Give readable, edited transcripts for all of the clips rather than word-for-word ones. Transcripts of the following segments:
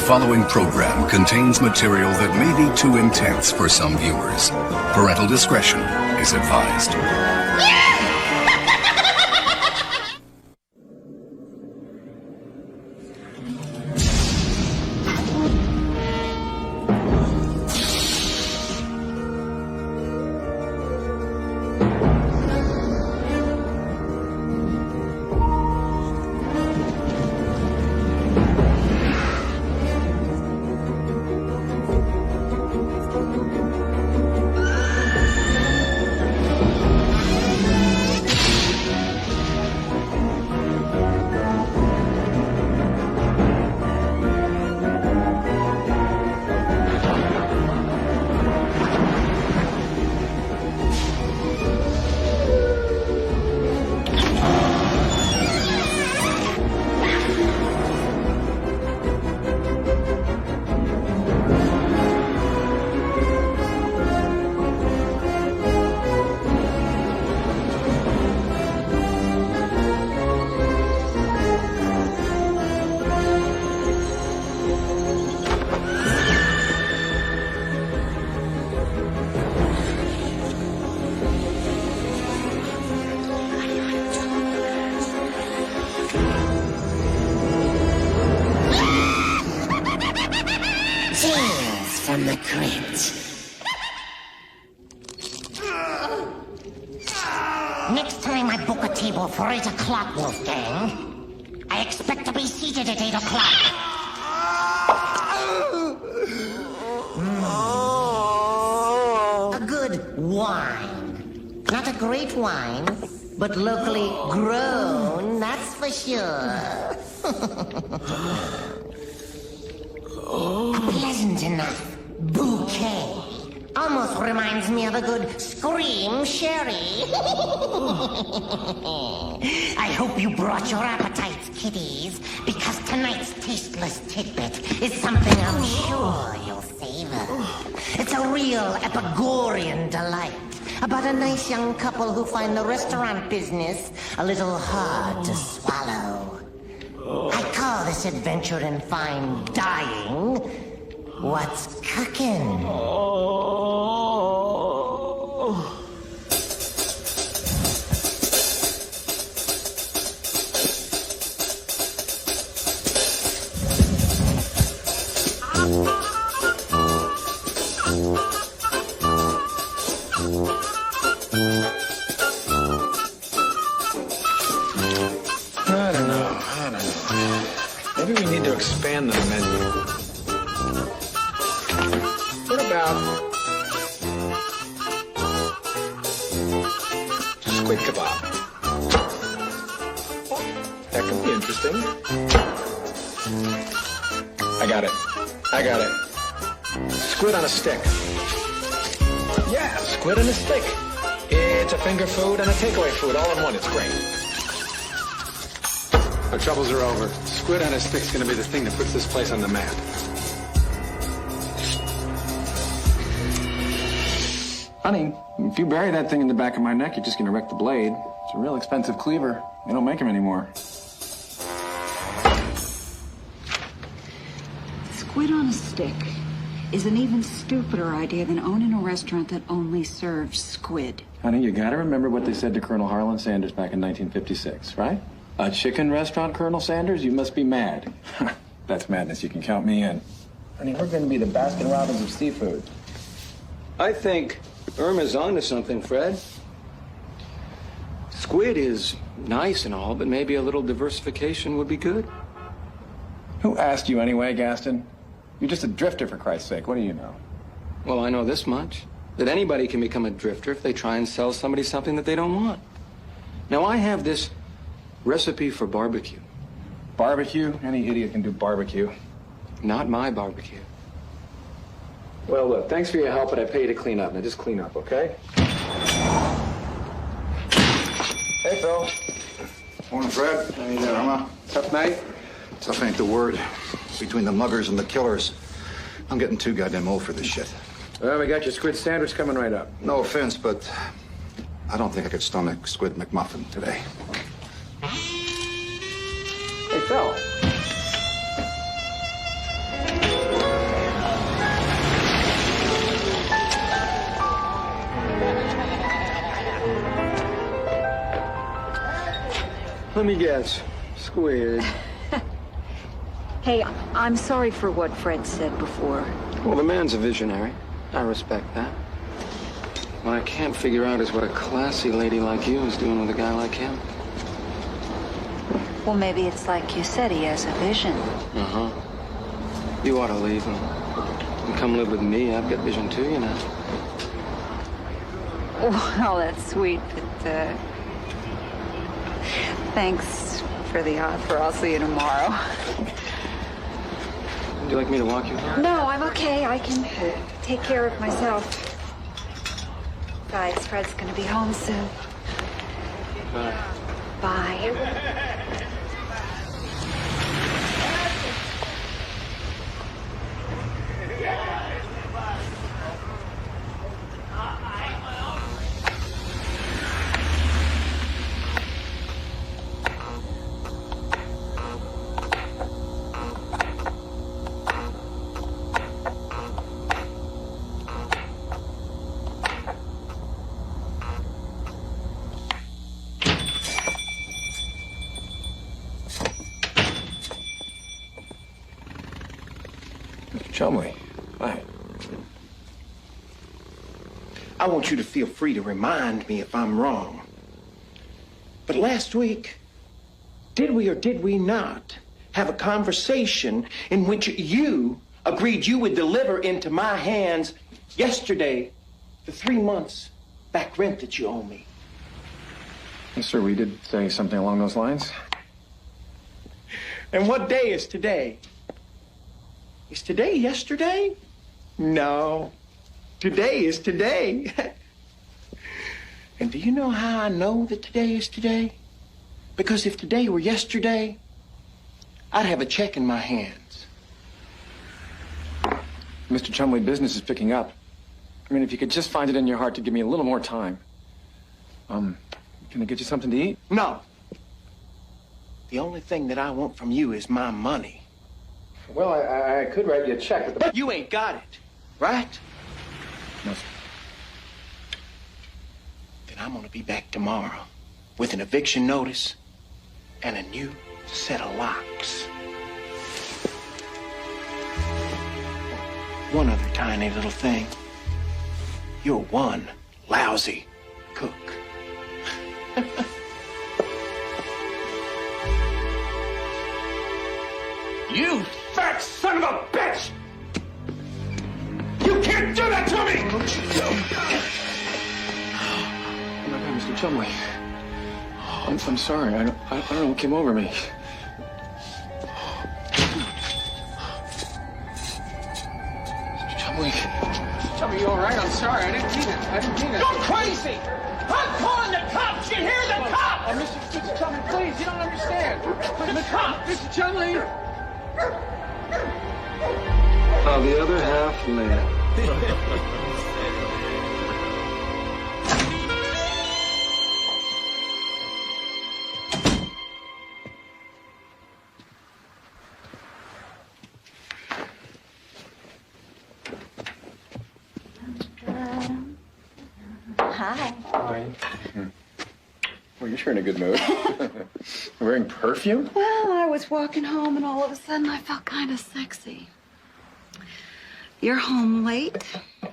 following program contains material that may be too intense for some viewers. Parental discretion is advised. From the Crypt. Next time I book a table for 8 o'clock, Wolfgang, I expect to be seated at 8 o'clock. A good wine. Not a great wine, but locally grown, that's for sure. Pleasant enough bouquet. Almost reminds me of a good scream sherry. I hope you brought your appetites, kiddies, because tonight's tasteless tidbit is something I'm sure you'll savor. It's a real Epigorean delight about a nice young couple who find the restaurant business a little hard to swallow. I call this adventure in fine dining What's Cookin'? I don't know. Maybe we need to expand the menu. What about squid kebab? Oh, that could be interesting. I got it. Squid on a stick. Yeah, squid on a stick. It's a finger food and a takeaway food all in one. It's great. Our troubles are over. Squid on a stick's gonna be the thing that puts this place on the map. Honey, if you bury that thing in the back of my neck, you're just gonna wreck the blade. It's a real expensive cleaver. They don't make them anymore. Squid on a stick is an even stupider idea than owning a restaurant that only serves squid. Honey, you gotta remember what they said to Colonel Harlan Sanders back in 1956, right? A chicken restaurant, Colonel Sanders? You must be mad. That's madness. You can count me in. Honey, we're gonna be the Baskin-Robbins of seafood. I think Irma's onto something, Fred. Squid is nice and all, but maybe a little diversification would be good. Who asked you anyway, Gaston? You're just a drifter, for Christ's sake. What do you know? Well, I know this much, that anybody can become a drifter if they try and sell somebody something that they don't want. Now, I have this recipe for barbecue. Barbecue? Any idiot can do barbecue. Not my barbecue. Well, look, thanks for your help, but I pay you to clean up. Now just clean up, okay? Hey, Phil. Morning, Fred. How you doing, Irma? Tough night? Tough ain't the word. Between the muggers and the killers, I'm getting too goddamn old for this shit. Well, we got your squid sandwich coming right up. No offense, but I don't think I could stomach Squid McMuffin today. Hey, Phil. Let me guess. Squid. Hey, I'm sorry for what Fred said before. Well, the man's a visionary. I respect that. What I can't figure out is what a classy lady like you is doing with a guy like him. Well, maybe it's like you said, he has a vision. Uh-huh. You ought to leave him. And come live with me. I've got vision too, you know. Well, that's sweet, but, thanks for the offer. I'll see you tomorrow. Would you like me to walk you home? No, I'm okay. I can take care of myself. Besides, Fred's gonna be home soon. Bye. Bye. Chumley. Hi. I want you to feel free to remind me if I'm wrong. But last week, did we or did we not have a conversation in which you agreed you would deliver into my hands yesterday the 3 months back rent that you owe me? Yes, sir, we did say something along those lines. And what day is today? Is today yesterday? No. Today is today. And do you know how I know that today is today? Because if today were yesterday, I'd have a check in my hands. Mr. Chumley, business is picking up. I mean, if you could just find it in your heart to give me a little more time. Can I get you something to eat? No. The only thing that I want from you is my money. Well, I could write you a check, but But you ain't got it, right? No, sir. Then I'm gonna be back tomorrow with an eviction notice and a new set of locks. One other tiny little thing. You're one lousy cook. You fat son of a bitch! You can't do that to me! Oh my God, Mr. Chumley. I'm sorry. I don't know what came over me. Mr. Chumley. Chumley, you all right? I'm sorry. I didn't mean it. You're crazy! I'm calling the cops! You hear the cops? Mr. Chumley, please. You don't understand. The cops! Mr. Chumley. Oh, the other half, man. Hi. Hi. Well, you're sure in a good mood. Wearing perfume? Well, I was walking home and all of a sudden I felt kind of sexy. You're home late.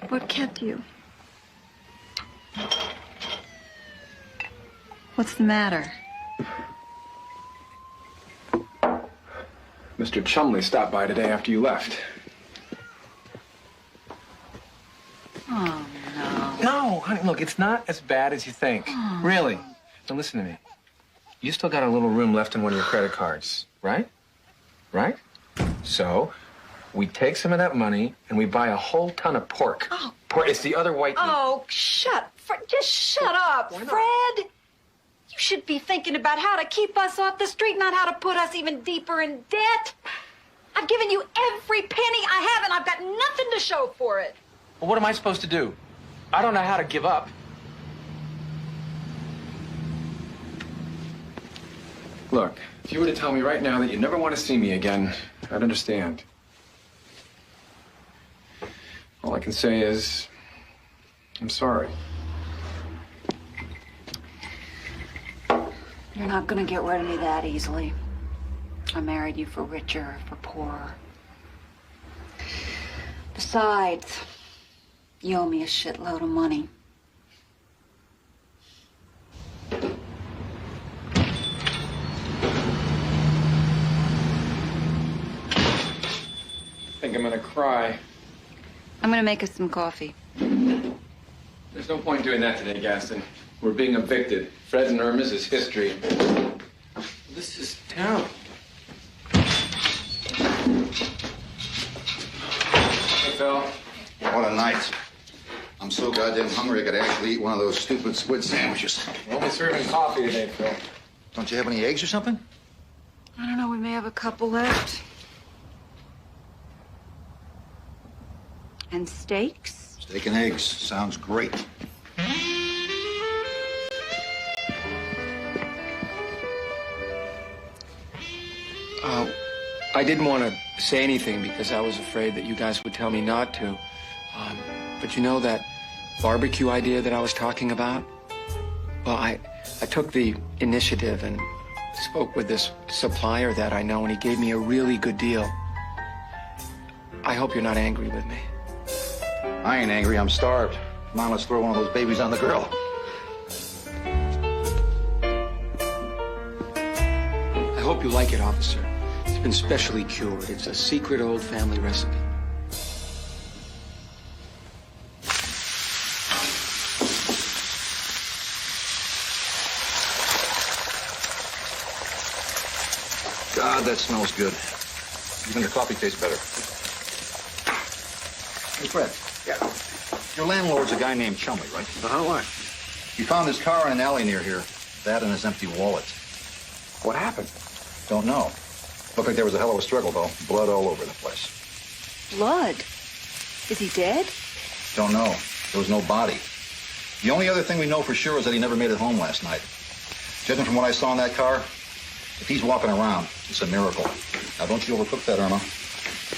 What kept you? What's the matter? Mr. Chumley stopped by today after you left. Oh, no. No, honey, look, it's not as bad as you think. Really. Now, listen to me. You still got a little room left in one of your credit cards, right? Right? So, we take some of that money and we buy a whole ton of pork. Oh. Pork, it's the other white meat. Oh, just shut up, Fred. You should be thinking about how to keep us off the street, not how to put us even deeper in debt. I've given you every penny I have, and I've got nothing to show for it. Well, what am I supposed to do? I don't know how to give up. Look, if you were to tell me right now that you never want to see me again, I'd understand. All I can say is, I'm sorry. You're not gonna get rid of me that easily. I married you for richer, for poorer. Besides, you owe me a shitload of money. I think I'm gonna cry. I'm gonna make us some coffee. There's no point doing that today, Gaston. We're being evicted. Fred and Irma's is history. This is terrible. Hey, Phil. What a night. I'm so goddamn hungry I could actually eat one of those stupid squid sandwiches. We're only serving coffee today, Phil. Don't you have any eggs or something? I don't know, we may have a couple left. And steaks? Steak and eggs. Sounds great. I didn't want to say anything because I was afraid that you guys would tell me not to. But you know that barbecue idea that I was talking about? Well, I took the initiative and spoke with this supplier that I know, and he gave me a really good deal. I hope you're not angry with me. I ain't angry. I'm starved. Come on, let's throw one of those babies on the grill. I hope you like it, officer. It's been specially cured. It's a secret old family recipe. God, that smells good. Even your coffee tastes better. Hey, Fred. Yeah. Your landlord's a guy named Chumley, right? Why? He found his car in an alley near here. That and his empty wallet. What happened? Don't know. Looked like there was a hell of a struggle, though. Blood all over the place. Blood? Is he dead? Don't know. There was no body. The only other thing we know for sure is that he never made it home last night. Judging from what I saw in that car, if he's walking around, it's a miracle. Now, don't you overcook that, Irma.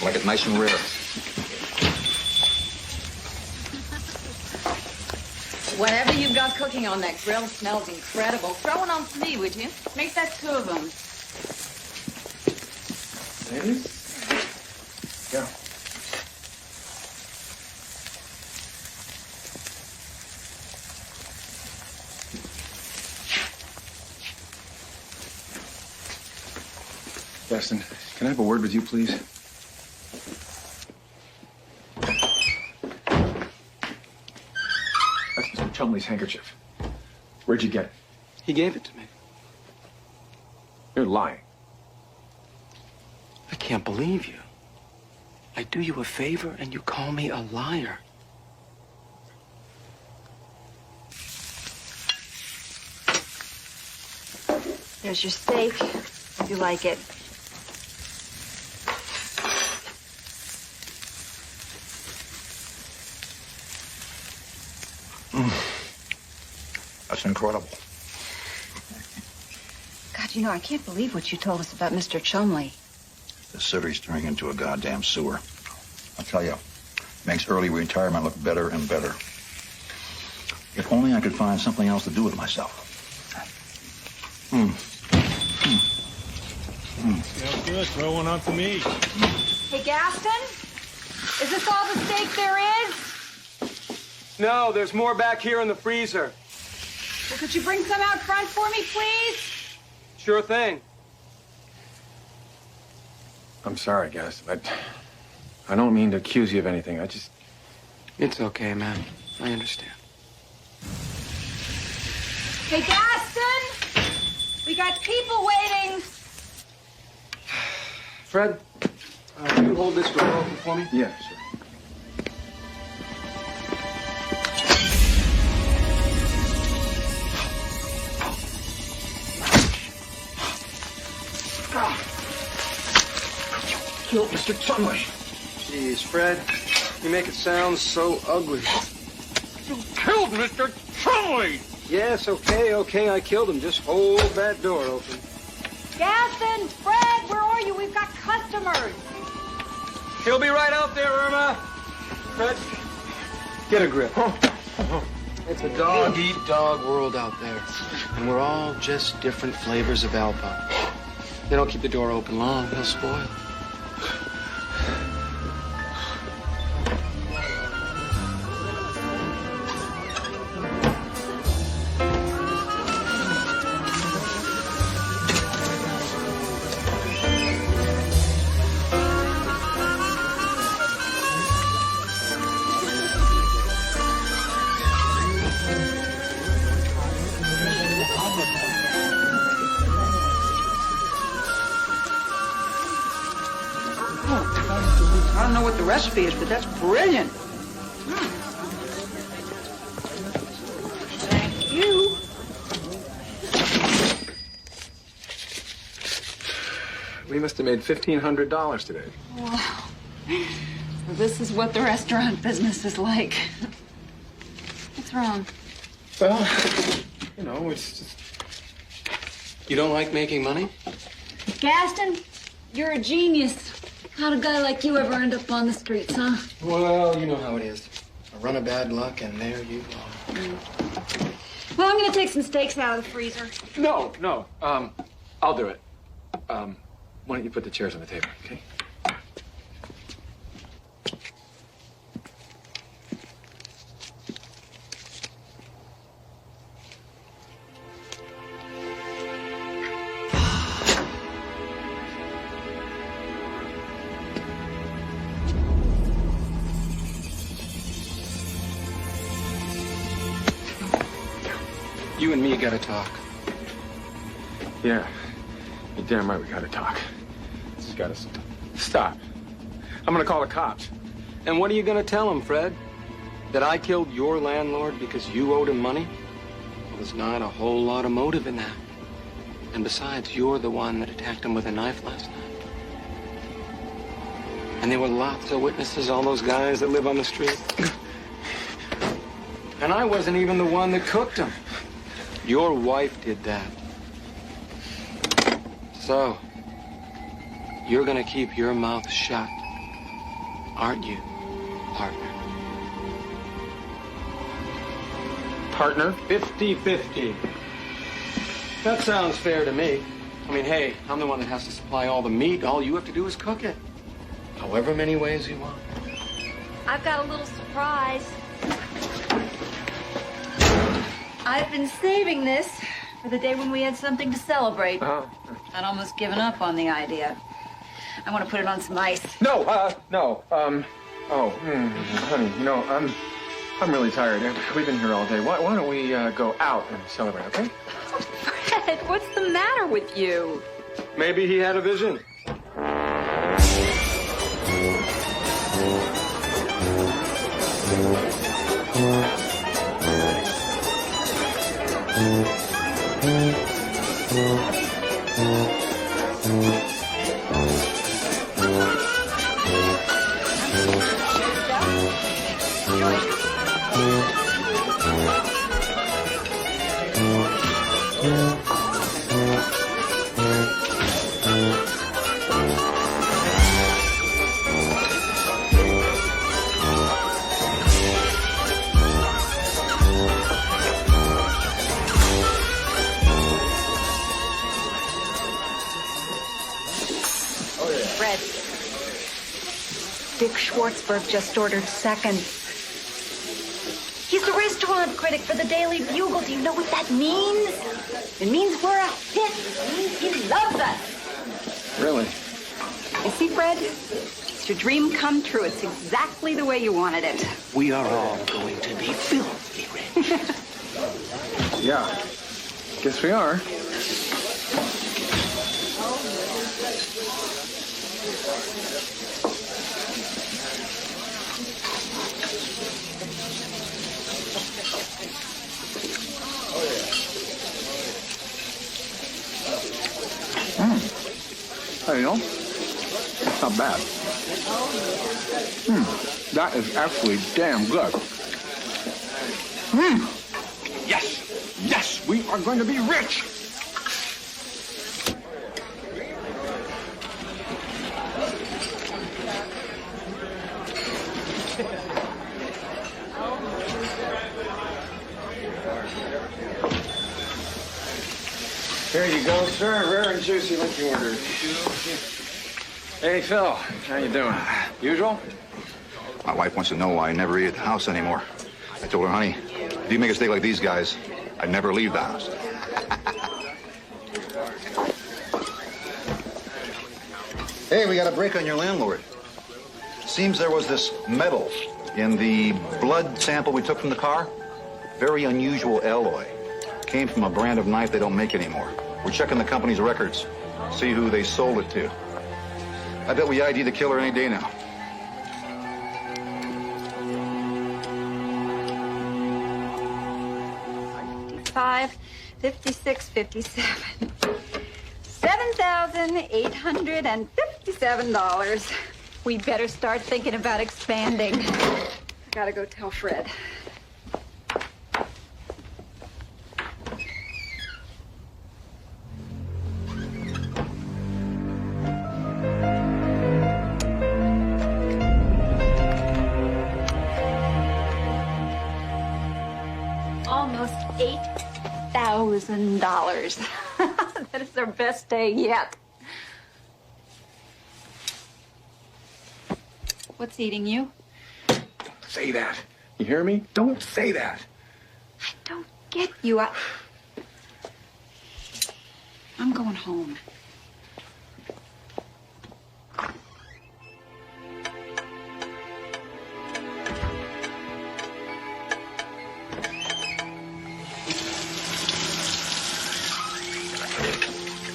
Like it nice and rare. Whatever you've got cooking on that grill smells incredible. Throw one on to me, would you? Make that 2 of them. Yeah. Gaston, can I have a word with you, please? That's Mr. Chumley's handkerchief. Where'd you get it? He gave it to me. You're lying. I can't believe you. I do you a favor and you call me a liar. There's your steak, if you like it. That's incredible. God, you know, I can't believe what you told us about Mr. Chumley. The city's turning into a goddamn sewer. I'll tell you, makes early retirement look better and better. If only I could find something else to do with myself. Sounds good. Throw one on to me. Hey, Gaston? Is this all the steak there is? No, there's more back here in the freezer. Well, could you bring some out front for me, please? Sure thing. I'm sorry, Gaston. I don't mean to accuse you of anything. It's okay, man. I understand. Hey, Gaston! We got people waiting. Fred, can you hold this door open for me? Yeah, sure. Killed Mr. Chumley. Jeez, Fred, you make it sound so ugly. You killed Mr. Chumley! Yes, okay, I killed him. Just hold that door open. Gaston, Fred, where are you? We've got customers. He'll be right out there, Irma. Fred, get a grip. It's a dog-eat-dog world out there. And we're all just different flavors of Alpha. They don't keep the door open long, they'll spoil. I don't know what the recipe is, but that's brilliant. Thank you. We must have made $1,500 today. Wow. So this is what the restaurant business is like. What's wrong? Well, you know, it's just... You don't like making money? Gaston, you're a genius. How'd a guy like you ever end up on the streets, huh? Well, you know how it is. A run of bad luck, and there you are. Well, I'm gonna take some steaks out of the freezer. No. I'll do it. Why don't you put the chairs on the table, okay? You and me gotta talk. Yeah. You're damn right we gotta talk. This has gotta stop. I'm gonna call the cops. And what are you gonna tell him, Fred? That I killed your landlord because you owed him money? Well, there's not a whole lot of motive in that. And besides, you're the one that attacked him with a knife last night. And there were lots of witnesses, all those guys that live on the street. And I wasn't even the one that cooked him. Your wife did that. So, you're gonna keep your mouth shut, aren't you, partner? Partner? 50-50. That sounds fair to me. I mean, hey, I'm the one that has to supply all the meat. All you have to do is cook it. However many ways you want. I've got a little surprise. I've been saving this for the day when we had something to celebrate. I'd almost given up on the idea. I want to put it on some ice. No. Honey, you know, I'm really tired. We've been here all day. Why don't we go out and celebrate, okay? Fred, what's the matter with you? Maybe he had a vision. Fred, Dick Schwartzberg just ordered second. He's the restaurant critic for the Daily Bugle. Do you know what that means? It means we're a hit. It means he loves us. Really? You see, Fred? It's your dream come true. It's exactly the way you wanted it. We are all going to be filthy rich. Yeah. Guess we are. Hey, you know, that's not bad. That is actually damn good. Yes, we are going to be rich. Here you go, sir. Rare and juicy liquor order. Hey, Phil. How you doing? Usual? My wife wants to know why I never eat at the house anymore. I told her, honey, if you make a mistake like these guys, I'd never leave the house. Hey, we got a break on your landlord. Seems there was this metal in the blood sample we took from the car. Very unusual alloy. Came from a brand of knife they don't make anymore. We're checking the company's records. See who they sold it to. I bet we ID the killer any day now. $55, $56, $57. $7,857. We better start thinking about expanding. I gotta go tell Fred. Almost $8,000. That is their best day yet. What's eating you? Say that. You hear me? Don't say that. I don't get you. I'm going home.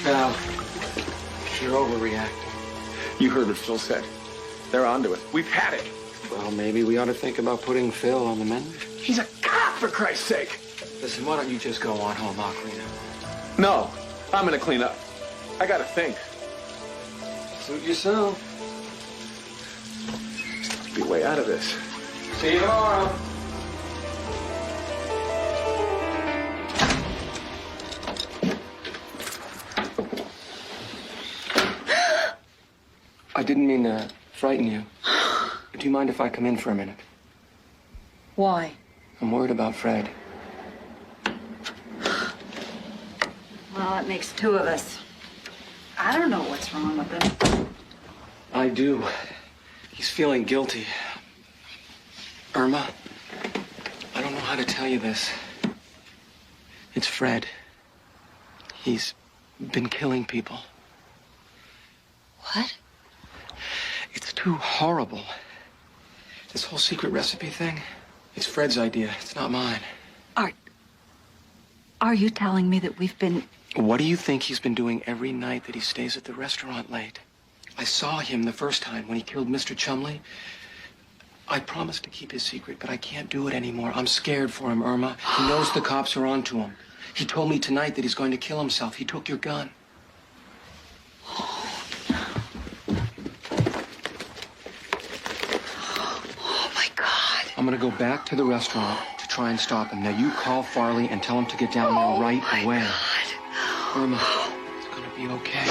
Al, you're overreacting. You heard what Phil said. They're onto it. We've had it. Well, maybe we ought to think about putting Phil on the menu. He's a cop, for Christ's sake. Listen, why don't you just go on home? I'll clean up. No, I'm gonna clean up. I gotta think. Suit yourself. Be way out of this. See you tomorrow. I didn't mean to frighten you. Do you mind if I come in for a minute? Why? I'm worried about Fred. Well, it makes two of us. I don't know what's wrong with him. I do. He's feeling guilty. Irma, I don't know how to tell you this. It's Fred. He's been killing people. What? It's too horrible. This whole secret recipe thing, it's Fred's idea. It's not mine. Are you telling me that we've been... What do you think he's been doing every night that he stays at the restaurant late? I saw him the first time when he killed Mr. Chumley. I promised to keep his secret, but I can't do it anymore. I'm scared for him, Irma. He knows the cops are onto him. He told me tonight that he's going to kill himself. He took your gun. I'm gonna go back to the restaurant to try and stop him. Now you call Farley and tell him to get down there right away. God. Irma, it's gonna be okay.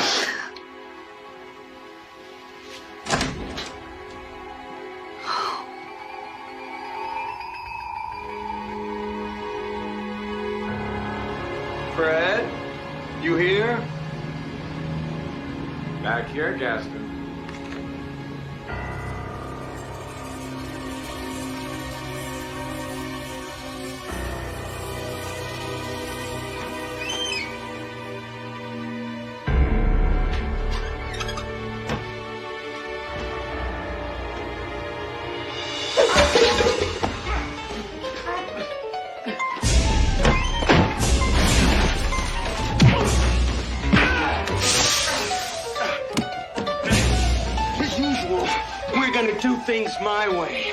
Fred, you here? Back here, Gaston. Do things my way.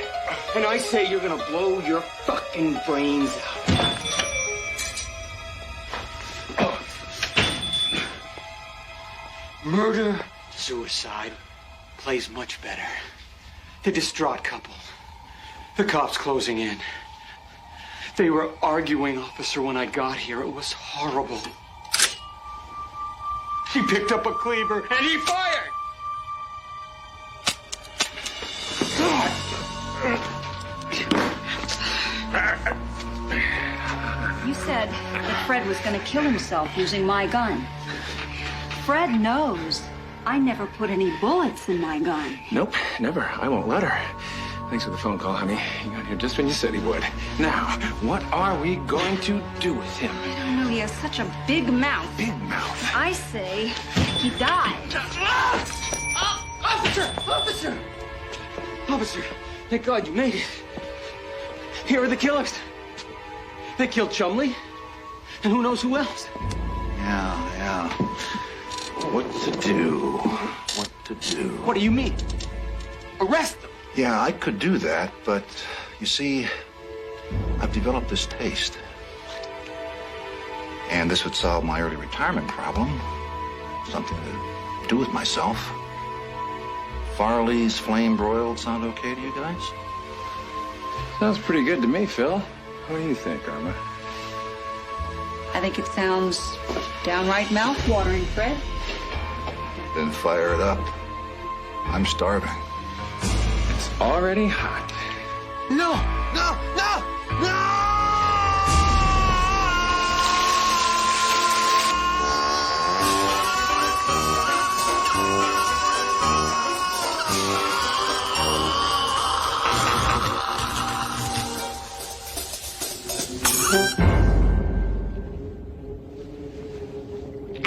And I say you're gonna blow your fucking brains out. Murder, suicide plays much better. The distraught couple. The cops closing in. They were arguing, officer, when I got here. It was horrible. He picked up a cleaver and he fired! You said said that Fred was going to kill himself using my gun. Fred knows I never put any bullets in my gun. Nope, never. I won't let her. Thanks for the phone call, honey. He got here just when you said he would. Now, what are we going to do with him? I don't know, he has such a big mouth. Big mouth. I say he died. Officer! Officer! Officer, thank God you made it. Here are the killers. They killed Chumley, and who knows who else. Yeah. What to do? What to do? What do you mean? Arrest them? Yeah, I could do that, but you see, I've developed this taste. And this would solve my early retirement problem. Something to do with myself. Farley's flame broiled sound okay to you guys? Sounds pretty good to me, Phil. What do you think, Irma? I think it sounds downright mouth-watering, Fred. Then fire it up. I'm starving. It's already hot. No! No! No! No!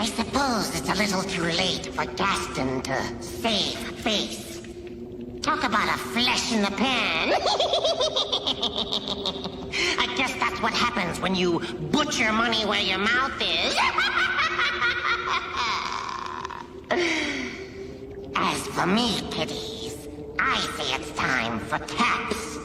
I suppose it's a little too late for Gaston to save face. Talk about a flesh in the pan. I guess that's what happens when you put your money where your mouth is. As for me, kiddies, I say it's time for taps.